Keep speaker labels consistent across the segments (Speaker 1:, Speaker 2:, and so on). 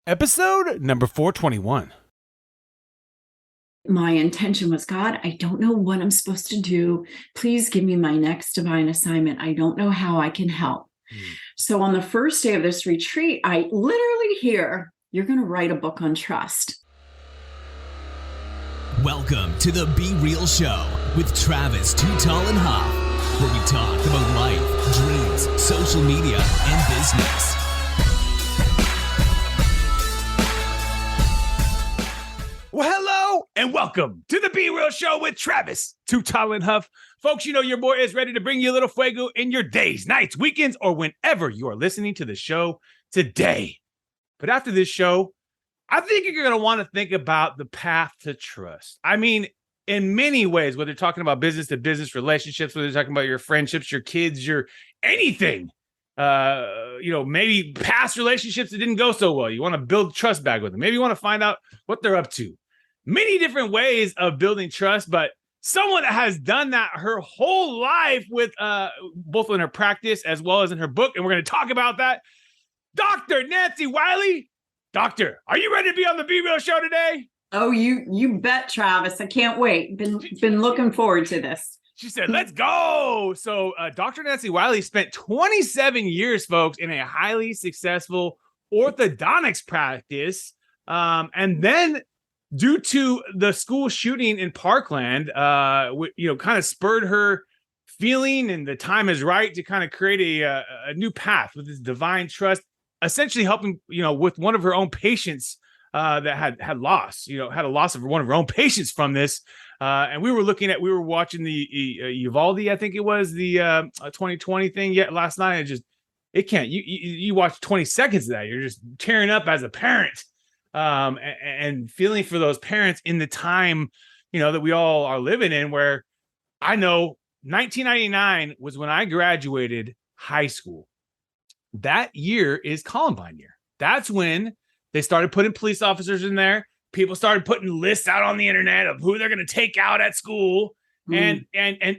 Speaker 1: Episode number 421.
Speaker 2: My intention was, God, I don't know what I'm supposed to do. Please give me my next divine assignment. I don't know how I can help. So on the first day of this retreat, I literally hear, you're going to write a book on trust.
Speaker 3: Welcome to the Be Real Show with Travis Too Tall and Huff, where we talk about life, dreams, social media, and business.
Speaker 1: Well, hello and welcome to the Be Real Show with Travis Too Tall and Huff. Folks, you know your boy is ready to bring you a little fuego in your days, nights, weekends, or whenever you are listening to the show today. But after this show, I think you're going to want to think about the path to trust. I mean, in many ways, whether you're talking about business to business relationships, whether you're talking about your friendships, your kids, your anything, maybe past relationships that didn't go so well. You want to build trust back with them. Maybe you want to find out what they're up to. Many different ways of building trust, but someone that has done that her whole life with both in her practice as well as in her book, and we're going to talk about that, Dr. Nancy Wiley. Doctor, are you ready to be on the Be Real Show today?
Speaker 2: Oh, you bet, Travis. I can't wait. Been looking forward to this.
Speaker 1: She said, let's go. So Dr. Nancy Wiley spent 27 years, folks, in a highly successful orthodontics practice. And then due to the school shooting in Parkland, kind of spurred her feeling and the time is right to kind of create a new path with this divine trust, essentially helping, with one of her own patients that had lost, had a loss of one of her own patients from this. And we were watching the Uvalde, I think it was the 2020 thing yet last night. You watch 20 seconds of that. You're just tearing up as a parent. And feeling for those parents in the time, that we all are living in, where I know 1999 was when I graduated high school. That year is Columbine year. That's when they started putting police officers in there. People started putting lists out on the internet of who they're going to take out at school. And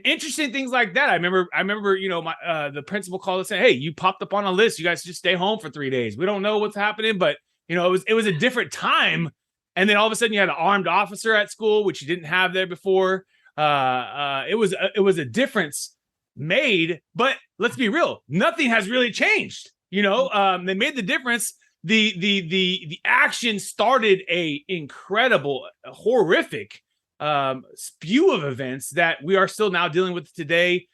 Speaker 1: interesting things like that. I remember, the principal called and said, "Hey, you popped up on a list. You guys just stay home for 3 days. We don't know what's happening, but it was a different time." And then all of a sudden you had an armed officer at school, which you didn't have there before. It was a difference made, but let's be real. Nothing has really changed. They made the difference. The action started a incredible, horrific spew of events that we are still now dealing with today.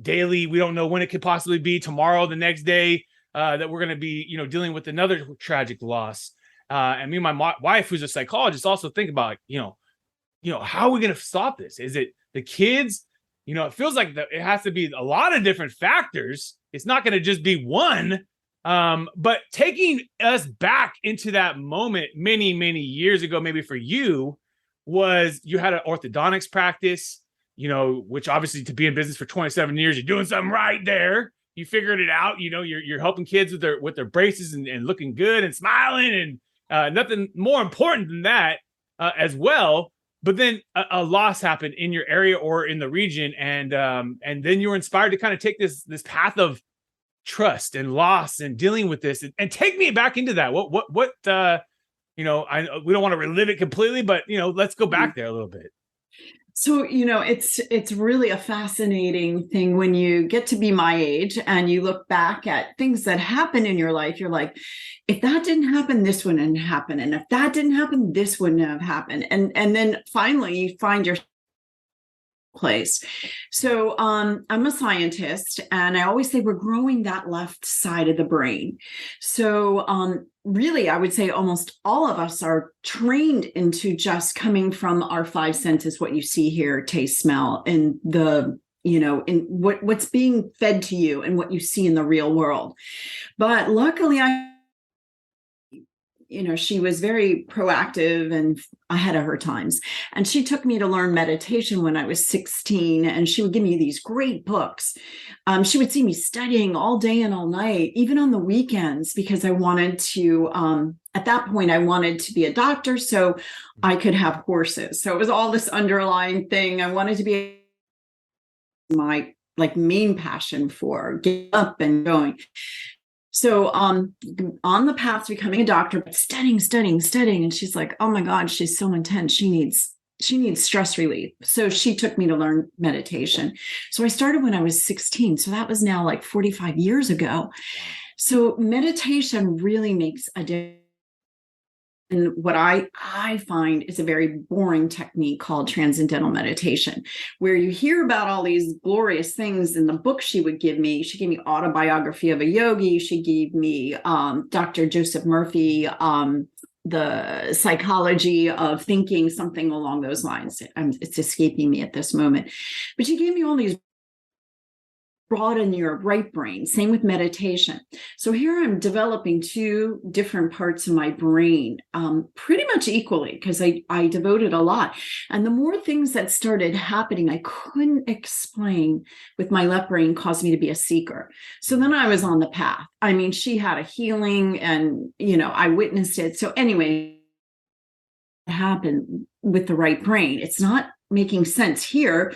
Speaker 1: Daily, we don't know when it could possibly be, tomorrow, the next day. That we're going to be, dealing with another tragic loss. And me and my wife, who's a psychologist, also think about, how are we going to stop this? Is it the kids? It feels like it has to be a lot of different factors. It's not going to just be one. But taking us back into that moment many, many years ago, maybe for you, was you had an orthodontics practice, which obviously to be in business for 27 years, you're doing something right there. You figured it out. You're helping kids with their braces and looking good and smiling, and nothing more important than that as well. But then a loss happened in your area or in the region, and then you were inspired to kind of take this path of trust and loss and dealing with this, and take me back into that. What we don't want to relive it completely, but let's go back there a little bit.
Speaker 2: So, it's really a fascinating thing when you get to be my age and you look back at things that happen in your life. You're like, if that didn't happen, this wouldn't happen. And if that didn't happen, this wouldn't have happened. And then finally you find your place. So I'm a scientist, and I always say we're growing that left side of the brain. So really, I would say almost all of us are trained into just coming from our five senses, what you see, hear, taste, smell, and in what's being fed to you and what you see in the real world. But luckily, she was very proactive and ahead of her times. And she took me to learn meditation when I was 16, and she would give me these great books. She would see me studying all day and all night, even on the weekends, because I wanted to, at that point, I wanted to be a doctor so I could have horses. So it was all this underlying thing. I wanted to be my main passion for getting up and going. So on the path to becoming a doctor, but studying. And she's like, oh my God, she's so intense. She needs stress relief. So she took me to learn meditation. So I started when I was 16. So that was now like 45 years ago. So meditation really makes a difference. And what I find is a very boring technique called transcendental meditation, where you hear about all these glorious things in the book she would give me. She gave me Autobiography of a Yogi. She gave me Dr. Joseph Murphy, the Psychology of Thinking, something along those lines. It's escaping me at this moment. But she gave me all these broaden your right brain. Same with meditation. So here I'm developing two different parts of my brain pretty much equally, because I devoted a lot. And the more things that started happening, I couldn't explain with my left brain caused me to be a seeker. So then I was on the path. I mean, she had a healing and, I witnessed it. So anyway, it happened with the right brain. It's not making sense here,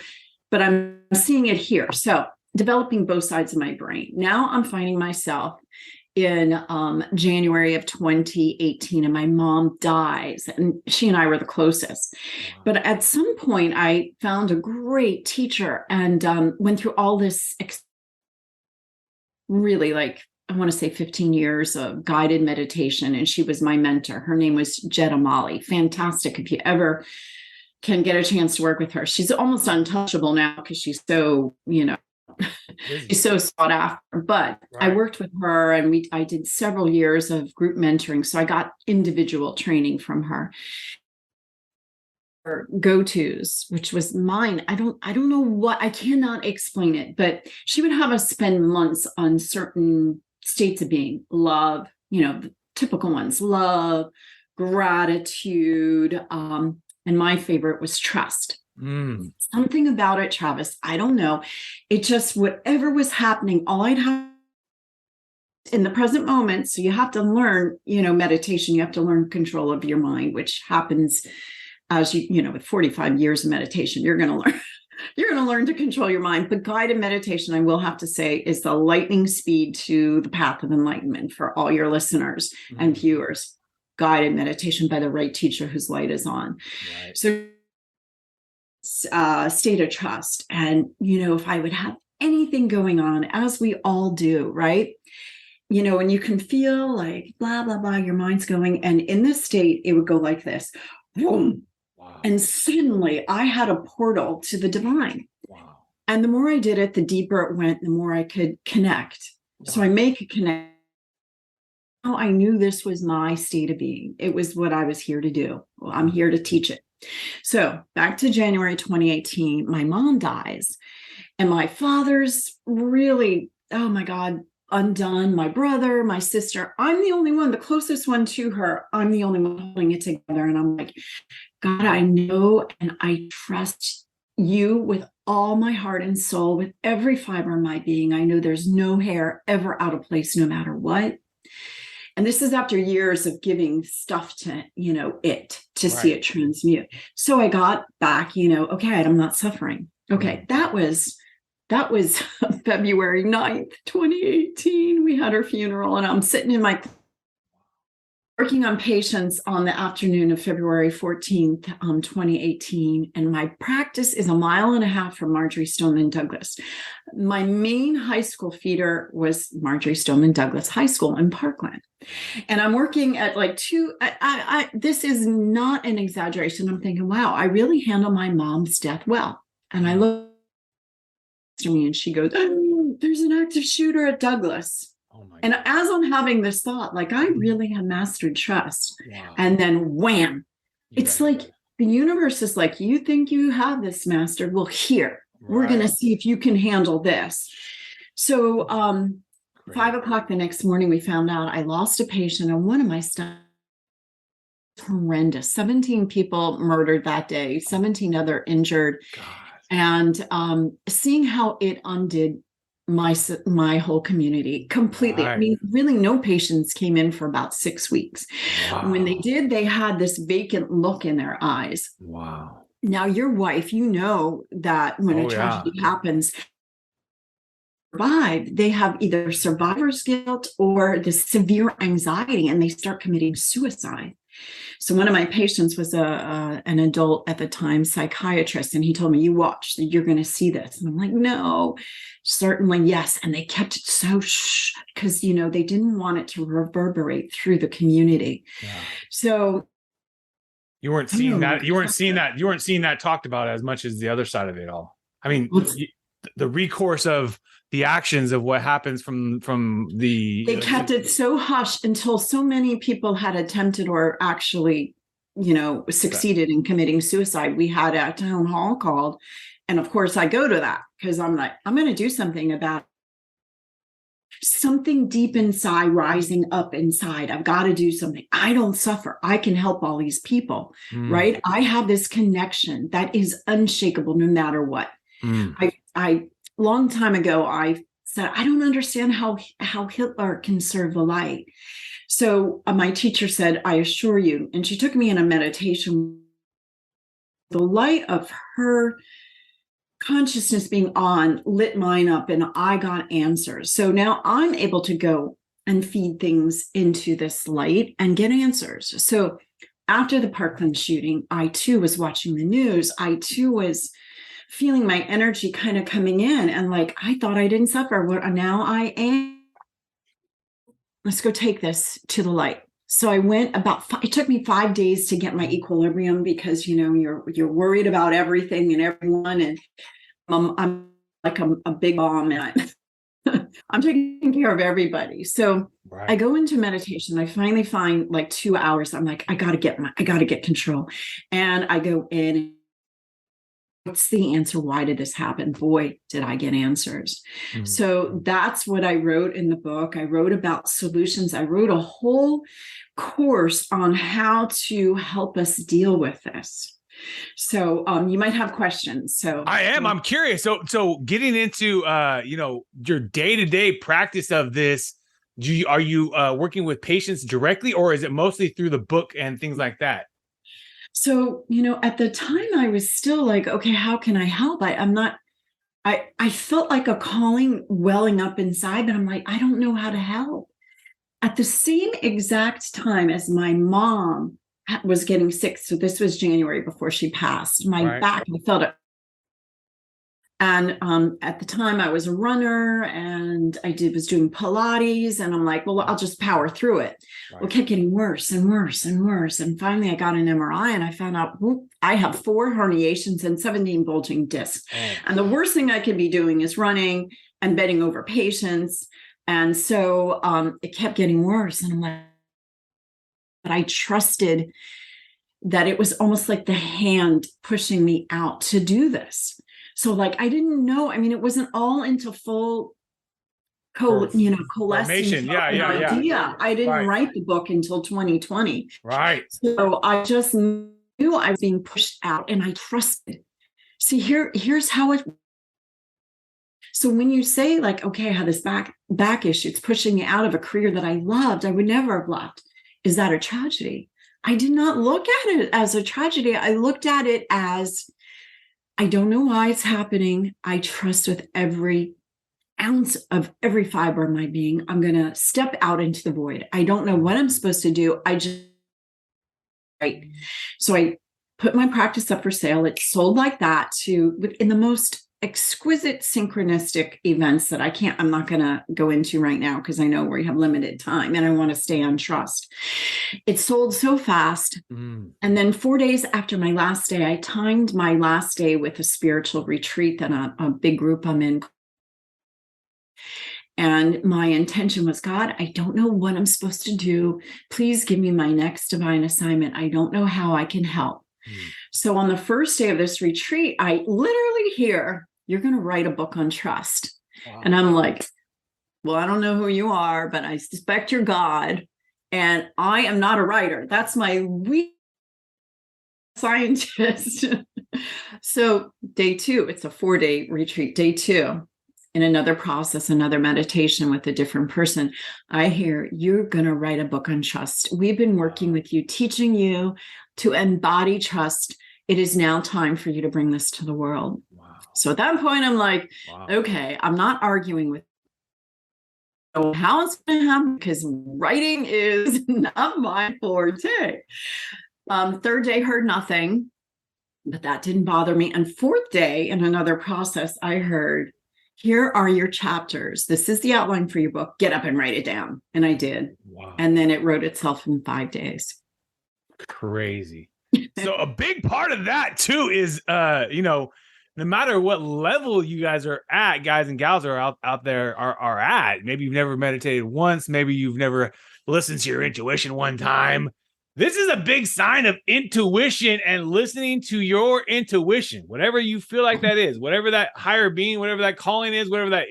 Speaker 2: but I'm seeing it here. So developing both sides of my brain. Now I'm finding myself in January of 2018, and my mom dies, and she and I were the closest. But at some point, I found a great teacher and went through all this really, like, I want to say 15 years of guided meditation, and she was my mentor. Her name was Jetta Molly. Fantastic. If you ever can get a chance to work with her. She's almost untouchable now because she's so, she's so sought after, but right. I worked with her and I did several years of group mentoring. So I got individual training from her. Her go-tos, which was mine. I don't know what, I cannot explain it, but she would have us spend months on certain states of being. Love, the typical ones, love, gratitude. And my favorite was trust. Something about it, Travis, I don't know. It just, whatever was happening, all I'd have in the present moment. So you have to learn, meditation, you have to learn control of your mind, which happens as with 45 years of meditation, you're going to learn to control your mind. But guided meditation, I will have to say, is the lightning speed to the path of enlightenment for all your listeners and viewers. Guided meditation by the right teacher whose light is on. Right. So state of trust. And, if I would have anything going on, as we all do, right? And you can feel like blah, blah, blah, your mind's going. And in this state, it would go like this. Boom. Wow. And suddenly I had a portal to the divine. Wow. And the more I did it, the deeper it went, the more I could connect. Wow. So I make a connection. I knew this was my state of being. It was what I was here to do. Well, I'm here to teach it. So back to January 2018, my mom dies and my father's really, oh my God, undone. My brother, my sister, I'm the only one, the closest one to her. I'm the only one holding it together. And I'm like, God, I know and I trust you with all my heart and soul, with every fiber of my being. I know there's no hair ever out of place, no matter what. And this is after years of giving stuff to, it to see it transmute. So I got back, okay, I'm not suffering. Okay. That was February 9th, 2018. We had her funeral and I'm sitting in my working on patients on the afternoon of February 14th, 2018. And my practice is 1.5 miles from Marjory Stoneman Douglas. My main high school feeder was Marjory Stoneman Douglas High School in Parkland. And I'm working at like this is not an exaggeration. I'm thinking, wow, I really handle my mom's death well. And I look at me and she goes, oh, there's an active shooter at Douglas. And as I'm having this thought, like I really have mastered trust. Wow. And then wham, it's like the universe is like, you think you have this mastered? Well, here, we're going to see if you can handle this. So 5:00 the next morning, we found out I lost a patient and one of my staff, horrendous. 17 people murdered that day, 17 other injured. God. And seeing how it undid my whole community completely. Right. I mean, really no patients came in for about 6 weeks. Wow. When they did, they had this vacant look in their eyes. Wow. Now your wife, that when a tragedy happens, survive, they have either survivor's guilt or the severe anxiety, and they start committing suicide. So one of my patients was an adult at the time psychiatrist, and he told me, you watch, you're going to see this. And I'm like, no, certainly yes. And they kept it so shh, because, you know, they didn't want it to reverberate through the community. Yeah. So
Speaker 1: you weren't seeing that. You weren't seeing that talked about as much as the other side of it all. I mean, the recourse of the actions of what happens from the
Speaker 2: they kept it so hushed until so many people had attempted or actually, you know, succeeded in committing suicide. We had a town hall called, and of course I go to that because I'm like, I'm going to do something about something deep inside, rising up inside. I've got to do something. I don't suffer. I can help all these people, right? I have this connection that is unshakable no matter what. I long time ago, I said, I don't understand how Hitler can serve the light. So my teacher said, I assure you, and she took me in a meditation, the light of her consciousness being on lit mine up, and I got answers. So now I'm able to go and feed things into this light and get answers. So after the Parkland shooting, I too was watching the news. I too was feeling my energy kind of coming in, and like, I thought I didn't suffer. Well, now I am. Let's go take this to the light. So I went it took me 5 days to get my equilibrium, because, you know, you're worried about everything and everyone. And I'm like a big mom, and I'm taking care of everybody. So right. I go into meditation. I finally find like 2 hours. I'm like, I got to get control. And I go in. What's the answer? Why did this happen? Boy, did I get answers. So that's what I wrote in the book. I wrote about solutions. I wrote a whole course on how to help us deal with this. So you might have questions. So
Speaker 1: I'm curious. So getting into you know, your day-to-day practice of this, are you working with patients directly, or is it mostly through the book and things like that?
Speaker 2: So, you know, at the time I was still like, okay, how can I help? I felt like a calling welling up inside, but I'm like, I don't know how to help. At the same exact time as my mom was getting sick, so this was January before she passed, my back, I felt it. And at the time I was a runner, and I was doing Pilates, and I'm like, well, I'll just power through it. Right. Well, it kept getting worse and worse and worse. And finally I got an MRI, and I found out I have 4 herniations and 17 bulging discs. Oh. And the worst thing I could be doing is running and bending over patients. And so it kept getting worse. And I'm like, but I trusted that it was almost like the hand pushing me out to do this. So like, I didn't know, I mean, it wasn't all into full, coalescing idea. I didn't write the book until 2020.
Speaker 1: Right.
Speaker 2: So I just knew I was being pushed out, and I trusted. See, here's how it. So when you say like, okay, I have this back issue, it's pushing me out of a career that I loved, I would never have left. Is that a tragedy? I did not look at it as a tragedy. I looked at it as, I don't know why it's happening. I trust with every ounce of every fiber of my being, I'm going to step out into the void. I don't know what I'm supposed to do. So I put my practice up for sale. It sold like that in the most exquisite synchronistic events that I'm not going to go into right now, because I know we have limited time and I want to stay on trust. It sold so fast. And then 4 days after my last day, I timed my last day with a spiritual retreat that a big group I'm in. And my intention was, God, I don't know what I'm supposed to do. Please give me my next divine assignment. I don't know how I can help. So on the first day of this retreat, I literally hear, you're going to write a book on trust. Wow. And I'm like, well, I don't know who you are, but I suspect you're God. And I am not a writer. That's my weak scientist. So day 2, it's a 4-day retreat. Day 2, in another process, another meditation with a different person, I hear, you're going to write a book on trust. We've been working with you, teaching you to embody trust. It is now time for you to bring this to the world. Wow. So at that point, I'm like,
Speaker 1: Wow.
Speaker 2: okay, I'm not arguing with how it's going to happen because writing is not my forte. Third day, heard nothing, but that didn't bother me. And fourth day, in another process, I heard, here are your chapters. This is the outline for your book. Get up and write it down. And I did.
Speaker 1: Wow.
Speaker 2: And then it wrote itself in 5 days.
Speaker 1: Crazy. So a big part of that too is, no matter what level you guys are at, guys and gals are out there are at, maybe you've never meditated once, maybe you've never listened to your intuition one time. This is a big sign of intuition and listening to your intuition, whatever you feel like that is, whatever that higher being, whatever that calling is, whatever that,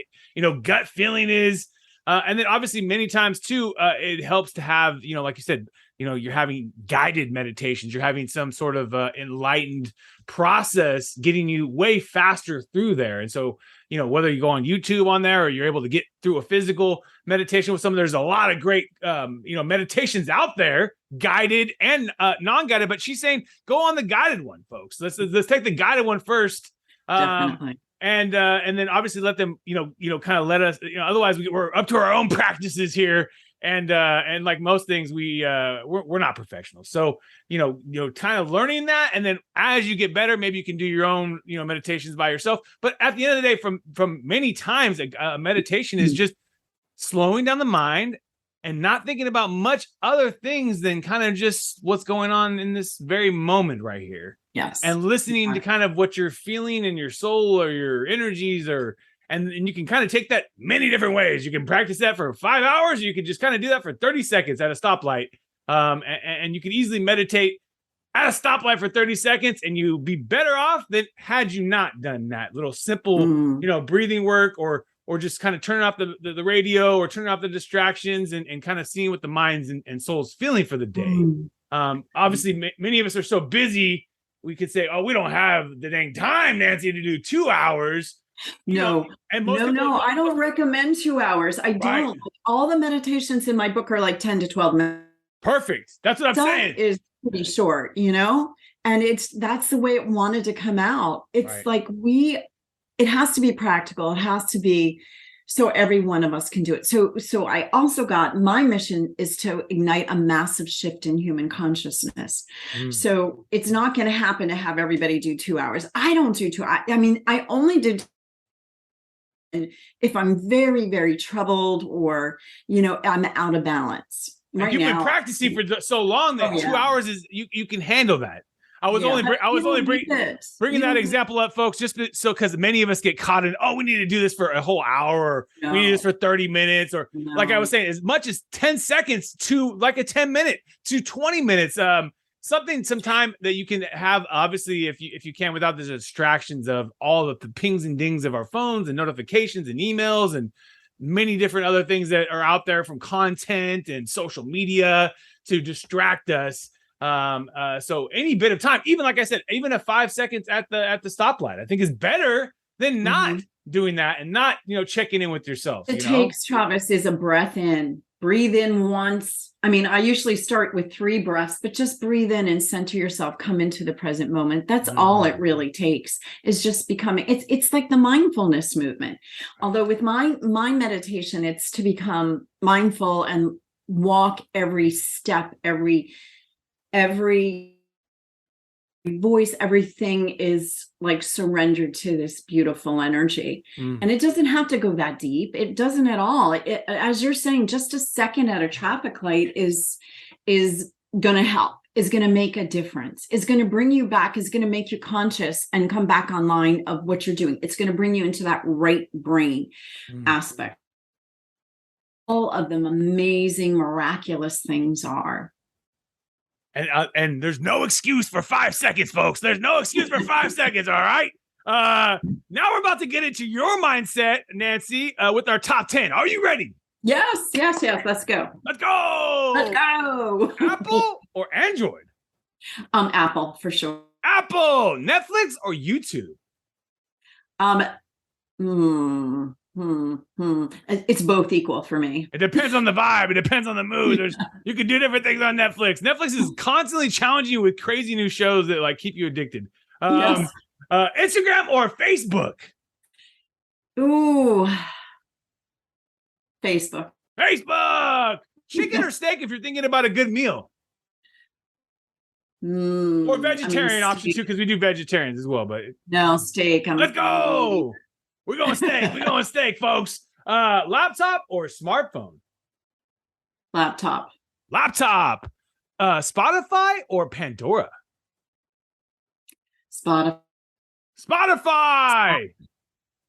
Speaker 1: gut feeling is. And then obviously many times too, it helps to have, like you said, you're having guided meditations, you're having some sort of enlightened process getting you way faster through there. And so, whether you go on YouTube on there or you're able to get through a physical meditation with someone, there's a lot of great, meditations out there, guided and non-guided. But she's saying, go on the guided one, folks. Let's take the guided one first.
Speaker 2: Definitely.
Speaker 1: And then obviously let them, kind of let us, otherwise we're up to our own practices here. And like most things, we're not professionals. So, kind of learning that. And then as you get better, maybe you can do your own, meditations by yourself. But at the end of the day, from many times, a meditation is just slowing down the mind and not thinking about much other things than kind of just what's going on in this very moment right here.
Speaker 2: Yes.
Speaker 1: And listening to kind of what you're feeling in your soul or your energies and you can kind of take that many different ways. You can practice that for 5 hours, or you can just kind of do that for 30 seconds at a stoplight. And you can easily meditate at a stoplight for 30 seconds and you'll be better off than had you not done that little simple, breathing work or just kind of turning off the radio or turning off the distractions and kind of seeing what the minds and souls feeling for the day. Obviously, many of us are so busy. We could say, oh, we don't have the dang time, Nancy, to do 2 hours.
Speaker 2: No,
Speaker 1: and
Speaker 2: no, I don't recommend 2 hours. I don't.
Speaker 1: Right.
Speaker 2: All the meditations in my book are like 10 to 12 minutes.
Speaker 1: Perfect. That's what I'm saying.
Speaker 2: Is pretty short, and that's the way it wanted to come out. It's like it has to be practical. It has to be so every one of us can do it. So I also got, my mission is to ignite a massive shift in human consciousness. So it's not going to happen to have everybody do 2 hours. I don't do 2 hours. I mean, I only did if I'm very, very troubled or, I'm out of balance.
Speaker 1: Right, you've been practicing for so long that 2 hours is you can handle that. I was only bringing that example up, folks, just so because many of us get caught in, we need to do this for a whole hour, or we need this for 30 minutes, or like I was saying, as much as 10 seconds to like a 10 minute to 20 minutes, some time that you can have, obviously, if you can, without the distractions of all of the pings and dings of our phones and notifications and emails and many different other things that are out there from content and social media to distract us. So any bit of time, even like I said, even a 5 seconds at the stoplight, I think is better than not doing that and not, checking in with yourself.
Speaker 2: It takes, Travis, is a breath in, breathe in once. I mean, I usually start with 3 breaths, but just breathe in and center yourself, come into the present moment. That's all it really takes, is just becoming, it's like the mindfulness movement. Although with my meditation, it's to become mindful and walk every step, every voice, everything is like surrendered to this beautiful energy. And it doesn't have to go that deep. It doesn't at all. As you're saying, just a second at a traffic light is going to help, is going to make a difference, is going to bring you back, is going to make you conscious and come back online of what you're doing. It's going to bring you into that right brain aspect. All of them amazing, miraculous things are.
Speaker 1: And there's no excuse for 5 seconds, folks. There's no excuse for 5 seconds. All right. Now we're about to get into your mindset, Nancy, with our top 10. Are you ready?
Speaker 2: Yes. Let's go.
Speaker 1: Let's go. Apple or Android?
Speaker 2: Apple for sure.
Speaker 1: Apple, Netflix or YouTube?
Speaker 2: It's both equal for me.
Speaker 1: It depends on the vibe. It depends on the mood. You can do different things on Netflix. Netflix is constantly challenging you with crazy new shows that like keep you addicted.
Speaker 2: Yes.
Speaker 1: Instagram or Facebook?
Speaker 2: Ooh, Facebook.
Speaker 1: Facebook. Chicken or steak if you're thinking about a good meal. Or vegetarian option too, because we do vegetarians as well. But
Speaker 2: no, steak.
Speaker 1: Let's go. We're going steak. We're going steak, folks. Laptop or smartphone?
Speaker 2: Laptop.
Speaker 1: Laptop. Spotify or Pandora?
Speaker 2: Spotify.
Speaker 1: Spotify.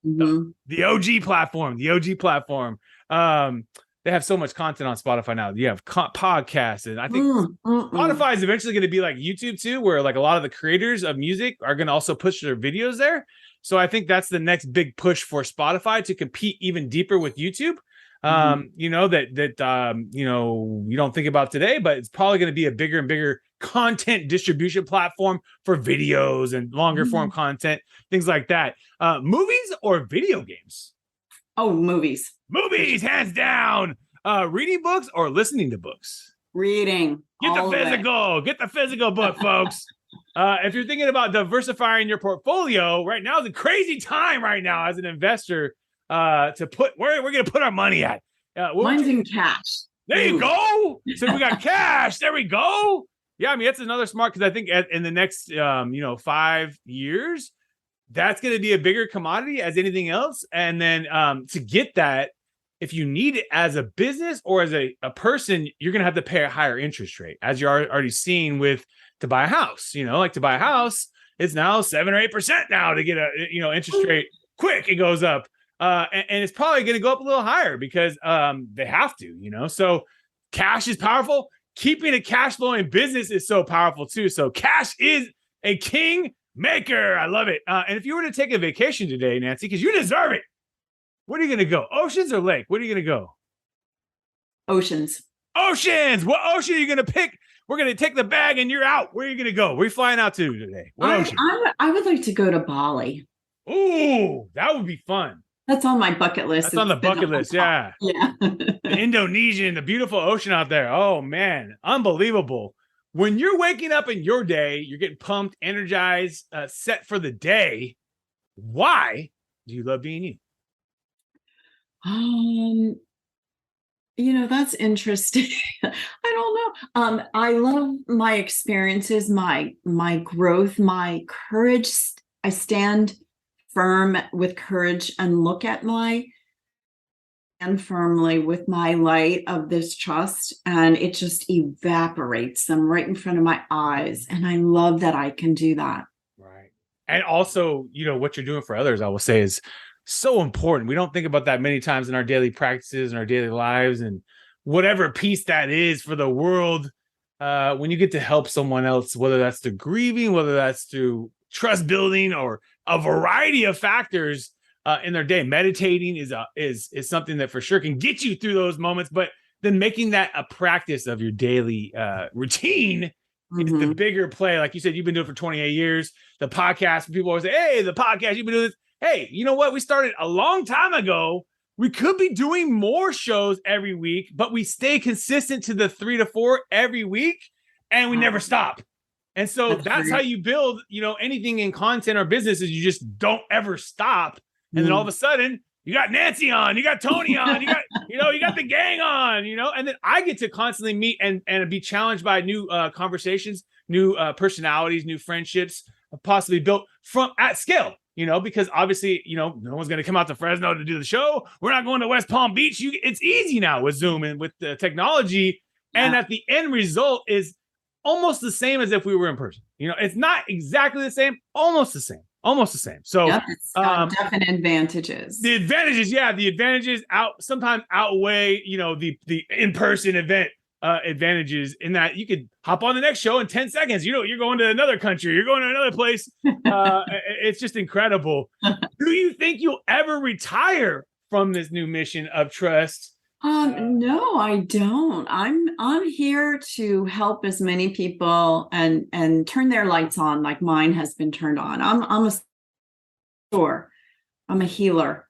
Speaker 2: Mm-hmm.
Speaker 1: The OG platform. The OG platform. They have so much content on Spotify now. You have podcasts, and I think Spotify is eventually going to be like YouTube too, where like a lot of the creators of music are going to also push their videos there. So I think that's the next big push for Spotify to compete even deeper with YouTube. You know, you know, you don't think about today, but it's probably going to be a bigger and bigger content distribution platform for videos and longer form content, things like that. Movies or video games?
Speaker 2: Oh, movies.
Speaker 1: Movies, hands down. Reading books or listening to books?
Speaker 2: Reading.
Speaker 1: Get the physical book, folks. If you're thinking about diversifying your portfolio, right now is a crazy time right now as an investor to put where we're going to put our money at.
Speaker 2: Mine's in cash.
Speaker 1: There you go. So we got cash. There we go. Yeah, I mean, that's another smart, because I think in the next 5 years, that's going to be a bigger commodity as anything else. And then to get that, if you need it as a business or as a person, you're going to have to pay a higher interest rate, as you're already seeing with to buy a house. You know, like to buy a house, it's now 7 or 8% now to get a interest rate quick. It goes up. And it's probably going to go up a little higher because they have to, so cash is powerful. Keeping a cash flow in business is so powerful too. So cash is a king maker. I love it. And if you were to take a vacation today, Nancy, because you deserve it, where are you going to go? Oceans or lake? Where are you going to go?
Speaker 2: Oceans.
Speaker 1: Oceans. What ocean are you going to pick? We're going to take the bag and you're out. Where are you going to go? Where are you flying out to today? What ocean?
Speaker 2: I would like to go to Bali.
Speaker 1: Ooh, that would be fun.
Speaker 2: That's on my bucket list.
Speaker 1: That's on the bucket list. Yeah.
Speaker 2: Yeah.
Speaker 1: The Indonesian, the beautiful ocean out there. Oh, man. Unbelievable. When you're waking up in your day, you're getting pumped, energized, set for the day. Why do you love being you?
Speaker 2: That's interesting. I don't know. I love my experiences, my growth, my courage. I stand firm with courage and and firmly with my light of this trust, and it just evaporates them right in front of my eyes. And I love that I can do that.
Speaker 1: Right. And also, what you're doing for others, I will say, is so important. We don't think about that many times in our daily practices and our daily lives, and whatever piece that is for the world. When you get to help someone else, whether that's through grieving, whether that's through trust building, or a variety of factors in their day, meditating is something that for sure can get you through those moments. But then making that a practice of your daily routine is the bigger play. Like you said, you've been doing it for 28 years. The podcast, people always say, "Hey, the podcast, you've been doing this." Hey, you know what? We started a long time ago. We could be doing more shows every week, but we stay consistent to the 3 to 4 every week, and we never stop. And so that's how you build, anything in content or business, is you just don't ever stop. And then all of a sudden you got Nancy on, you got Tony on, you got, you got the gang on, and then I get to constantly meet and be challenged by new conversations, new personalities, new friendships, possibly built at scale, because obviously, no one's going to come out to Fresno to do the show. We're not going to West Palm Beach. It's easy now with Zoom and with the technology. Yeah. And at the end result is almost the same as if we were in person. It's not exactly the same, almost the same. So
Speaker 2: it's got definite advantages.
Speaker 1: The advantages sometimes outweigh, the in-person event advantages, in that you could hop on the next show in 10 seconds. You're going to another country, you're going to another place. It's just incredible. Do you think you'll ever retire from this new mission of trust?
Speaker 2: No, I don't. I'm here to help as many people and turn their lights on like mine has been turned on. I'm a healer.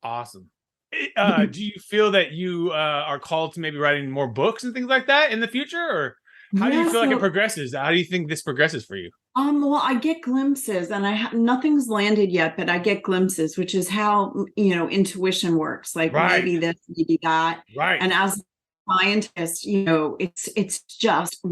Speaker 1: Awesome. Do you feel that you are called to maybe writing more books and things like that in the future, or How do you
Speaker 2: Yeah,
Speaker 1: feel like it
Speaker 2: so,
Speaker 1: progresses? How do you think this progresses for you?
Speaker 2: well, I get glimpses, and nothing's landed yet, but I get glimpses, which is how, intuition works. Like
Speaker 1: Right,
Speaker 2: maybe this, maybe that.
Speaker 1: right,
Speaker 2: And as a scientist, it's just,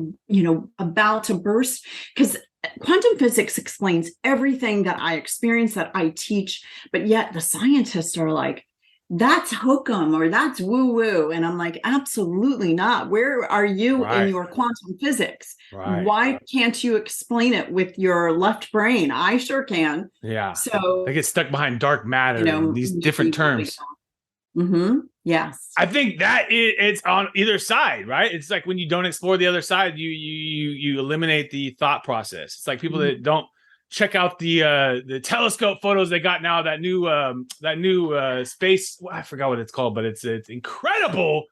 Speaker 2: about to burst, because quantum physics explains everything that I experience, that I teach, but yet the scientists are like, that's hokum, or that's woo woo. And I'm like, absolutely not. Where are you in
Speaker 1: right,
Speaker 2: your quantum physics?
Speaker 1: right.
Speaker 2: Why can't you explain it with your left brain? I sure can.
Speaker 1: Yeah. They
Speaker 2: So,
Speaker 1: get stuck behind dark matter and these different terms.
Speaker 2: Yes.
Speaker 1: I think it's on either side, right? It's like when you don't explore the other side, you eliminate the thought process. It's like people that don't check out the telescope photos they got now, that new space. Well, I forgot what it's called, but it's incredible,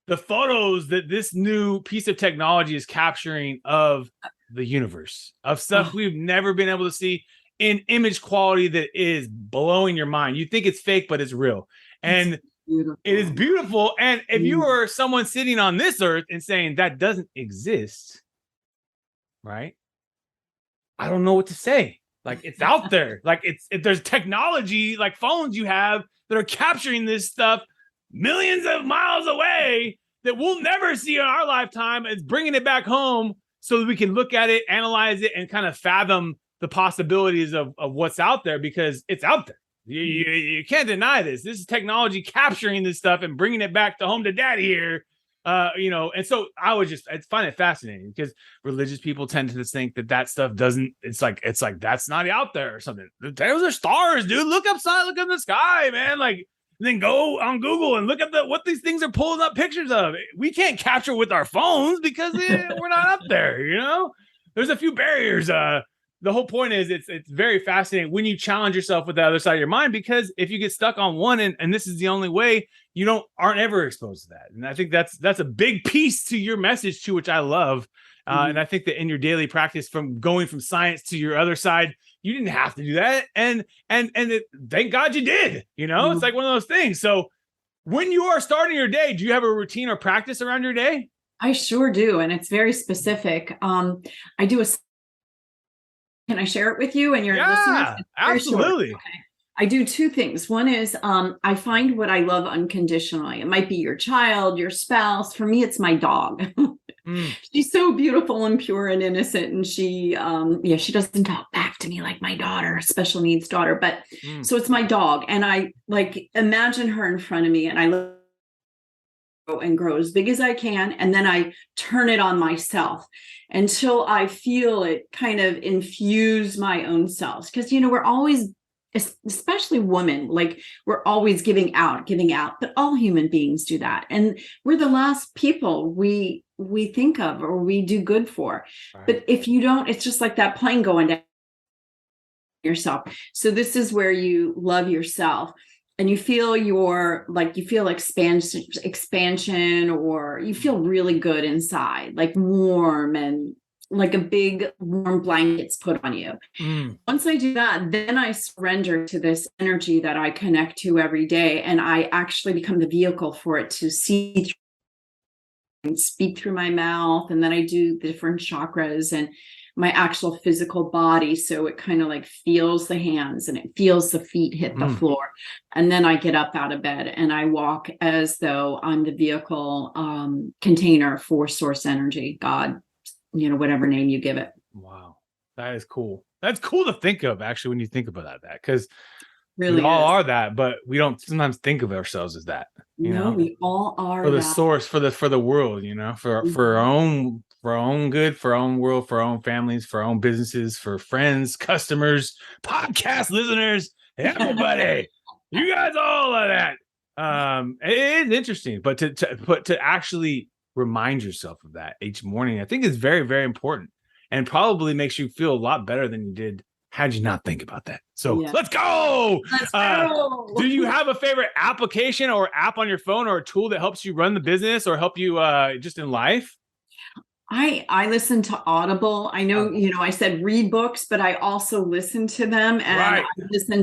Speaker 1: the photos that this new piece of technology is capturing of the universe, of stuff we've never been able to see in image quality that is blowing your mind. You think it's fake, but it's real. And
Speaker 2: Beautiful.
Speaker 1: it is beautiful. And if you were someone sitting on this earth and saying that doesn't exist, right? I don't know what to say. Like, it's out there. Like, if there's technology, like phones you have that are capturing this stuff millions of miles away that we'll never see in our lifetime, it's bringing it back home so that we can look at it, analyze it, and kind of fathom the possibilities of what's out there, because it's out there. You can't deny this. This is technology capturing this stuff and bringing it back to home to daddy here. And so I find it fascinating, because religious people tend to think that stuff doesn't, it's like that's not out there or something. Those are stars, dude. Look upside, look in the sky, man. Like, then go on Google and look at what these things are pulling up pictures of. We can't capture with our phones because we're not up there, There's a few barriers. The whole point is it's very fascinating when you challenge yourself with the other side of your mind, because if you get stuck on one and this is the only way, you aren't ever exposed to that. And I think that's a big piece to your message too, which I love. And I think that in your daily practice, from going from science to your other side, you didn't have to do that. And thank God you did, It's like one of those things. So when you are starting your day, do you have a routine or practice around your day?
Speaker 2: I sure do. And it's very specific. I do can I share it with you and your listeners?
Speaker 1: Absolutely.
Speaker 2: Okay. I do two things. One is I find what I love unconditionally. It might be your child, your spouse. For me, it's my dog. She's so beautiful and pure and innocent. And she doesn't talk back to me like my daughter, special needs daughter. But so it's my dog. And I imagine her in front of me, and I look and grow as big as I can. And then I turn it on myself until I feel it kind of infuse my own selves. Because, we're always, especially women, like we're always giving out, but all human beings do that. And we're the last people we think of or we do good for. Right. But if you don't, it's just like that plane going down yourself. So this is where you love yourself. And you feel expansion, or you feel really good inside, like warm, and like a big warm blanket's put on you. Once I do that, then I surrender to this energy that I connect to every day. And I actually become the vehicle for it to see through and speak through my mouth. And then I do the different chakras and my actual physical body. So it kind of like feels the hands and it feels the feet hit the floor. And then I get up out of bed and I walk as though I'm the vehicle container for source energy, God, whatever name you give it.
Speaker 1: Wow. That is cool. That's cool to think of, actually, when you think about that, because
Speaker 2: really
Speaker 1: we all are that, but we don't sometimes think of ourselves as that.
Speaker 2: We all are
Speaker 1: for the source, for the world, for our own good, for our own world, for our own families, for our own businesses, for friends, customers, podcast listeners, everybody. You guys all are that. It is interesting, but to actually remind yourself of that each morning, I think is very, very important, and probably makes you feel a lot better than you did had you not think about that. So let's go. Do you have a favorite application or app on your phone, or a tool that helps you run the business or help you just in life?
Speaker 2: I listen to Audible. I know, I said read books, but I also listen to them, and I listen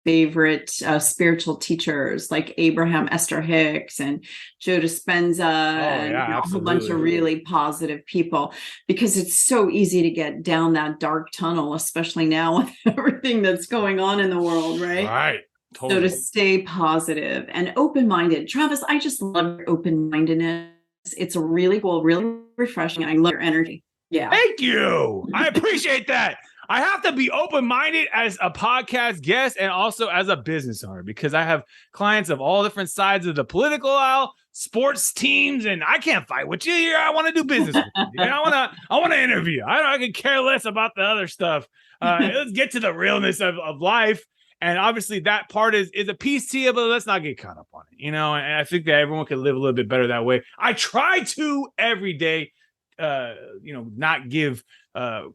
Speaker 2: favorite spiritual teachers like Abraham Esther Hicks and Joe Dispenza and a whole bunch of really positive people, because it's so easy to get down that dark tunnel, especially now with everything that's going on in the world, right?
Speaker 1: Right. Totally.
Speaker 2: So to stay positive and open-minded. Travis, I just love your open-mindedness. It's really cool, really refreshing. I love your energy. Yeah.
Speaker 1: Thank you. I appreciate that. I have to be open-minded as a podcast guest and also as a business owner, because I have clients of all different sides of the political aisle, sports teams, and I can't fight with you here. I want to do business with you. I want to interview. I can care less about the other stuff. Let's get to the realness of life. And obviously that part is a piece to you, but let's not get caught up on it, and I think that everyone can live a little bit better that way. I try to every day, not give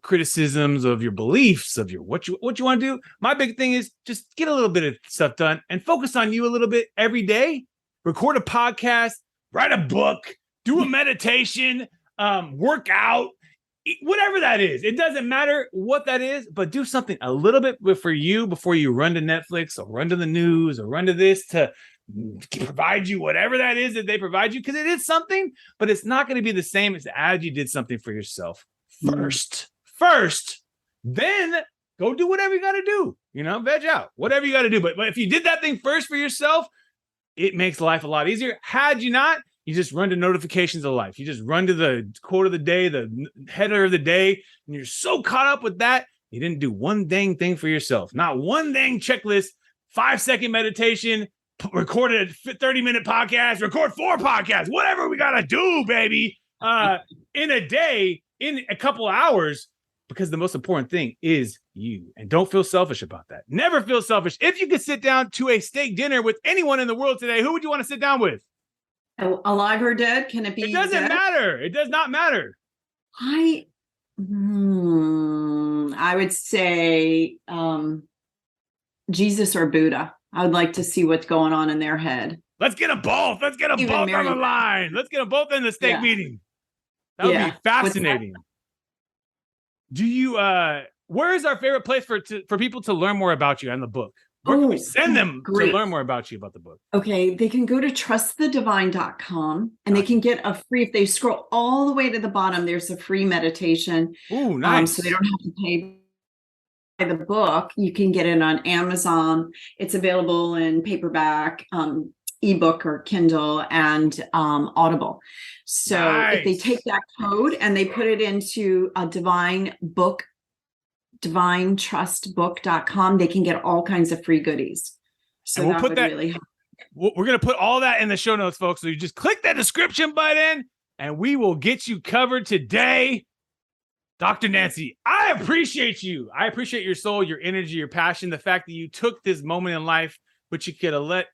Speaker 1: criticisms of your beliefs, of your what you want to do. My big thing is just get a little bit of stuff done and focus on you a little bit every day. Record a podcast, write a book, do a meditation, work out, whatever that is. It doesn't matter what that is, but do something a little bit for you before you run to Netflix or run to the news or run to this to provide you whatever that is that they provide you, because it is something, but it's not going to be the same as you did something for yourself first. Then go do whatever you got to do, veg out, whatever you got to do. But if you did that thing first for yourself, it makes life a lot easier. Had you not, you just run to notifications of life. You just run to the quote of the day, the header of the day, and you're so caught up with that, you didn't do one dang thing for yourself. Not one dang checklist, 5-second meditation, record a 30-minute podcast, record 4 podcasts, whatever we got to do, baby, in a day, in a couple of hours, because the most important thing is you. And don't feel selfish about that. Never feel selfish. If you could sit down to a steak dinner with anyone in the world today, who would you want to sit down with?
Speaker 2: Alive or dead? Can it be?
Speaker 1: It doesn't matter. It does not matter.
Speaker 2: I would say Jesus or Buddha. I would like to see what's going on in their head.
Speaker 1: Let's get them both. Let's get them both on the line. Let's get them both in the steak meeting. That would be fascinating. Do you? Where is our favorite place for people to learn more about you and the book? Where can we send them to learn more about you, about the book?
Speaker 2: Okay, they can go to trustthedivine.com and they can get a free, if they scroll all the way to the bottom, there's a free meditation.
Speaker 1: Ooh, nice.
Speaker 2: So they don't have to pay for the book. You can get it on Amazon. It's available in paperback, ebook or Kindle, and Audible. So if they take that code and they put it into a divinetrustbook.com, they can get all kinds of free goodies. So
Speaker 1: we'll put that really help. We're going to put all that in the show notes, folks. So you just click that description button and we will get you covered today. Dr. Nancy, I appreciate you. I appreciate your soul, your energy, your passion, the fact that you took this moment in life, which you could have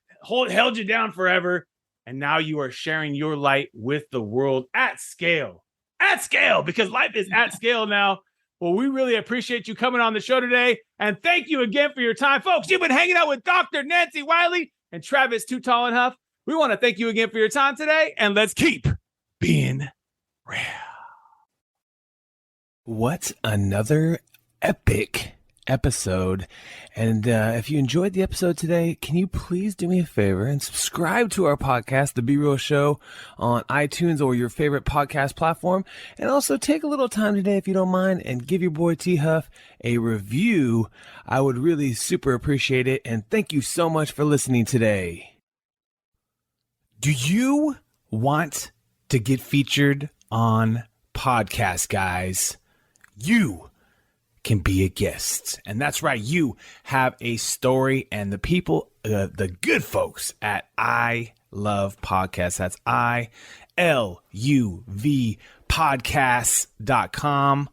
Speaker 1: held you down forever. And now you are sharing your light with the world at scale, because life is at scale now. Well, we really appreciate you coming on the show today. And thank you again for your time. Folks, you've been hanging out with Dr. Nancy Wiley and Travis Too Tall and Huff. We want to thank you again for your time today. And let's keep being real.
Speaker 3: What another epic episode. And if you enjoyed the episode today, can you please do me a favor and subscribe to our podcast, The Be Real Show, on iTunes or your favorite podcast platform. And also take a little time today, if you don't mind, and give your boy T Huff a review. I would really super appreciate it. And thank you so much for listening today. Do you want to get featured on podcasts, guys? You can be a guest. And that's right. You have a story, and the people, the good folks at I Love Podcasts. That's ILUV podcasts.com.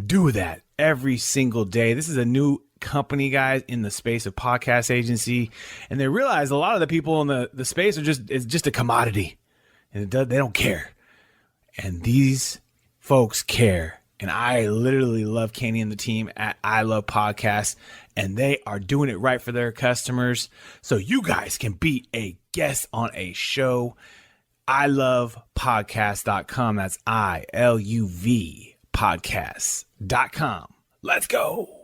Speaker 3: Do that every single day. This is a new company, guys, in the space of podcast agency. And they realize a lot of the people in the space it's just a commodity, and they don't care. And these folks care. And I literally love Kenny and the team at I Love Podcasts, and they are doing it right for their customers. So you guys can be a guest on a show. ILovePodcast.com. That's ILUV podcasts.com. Let's go.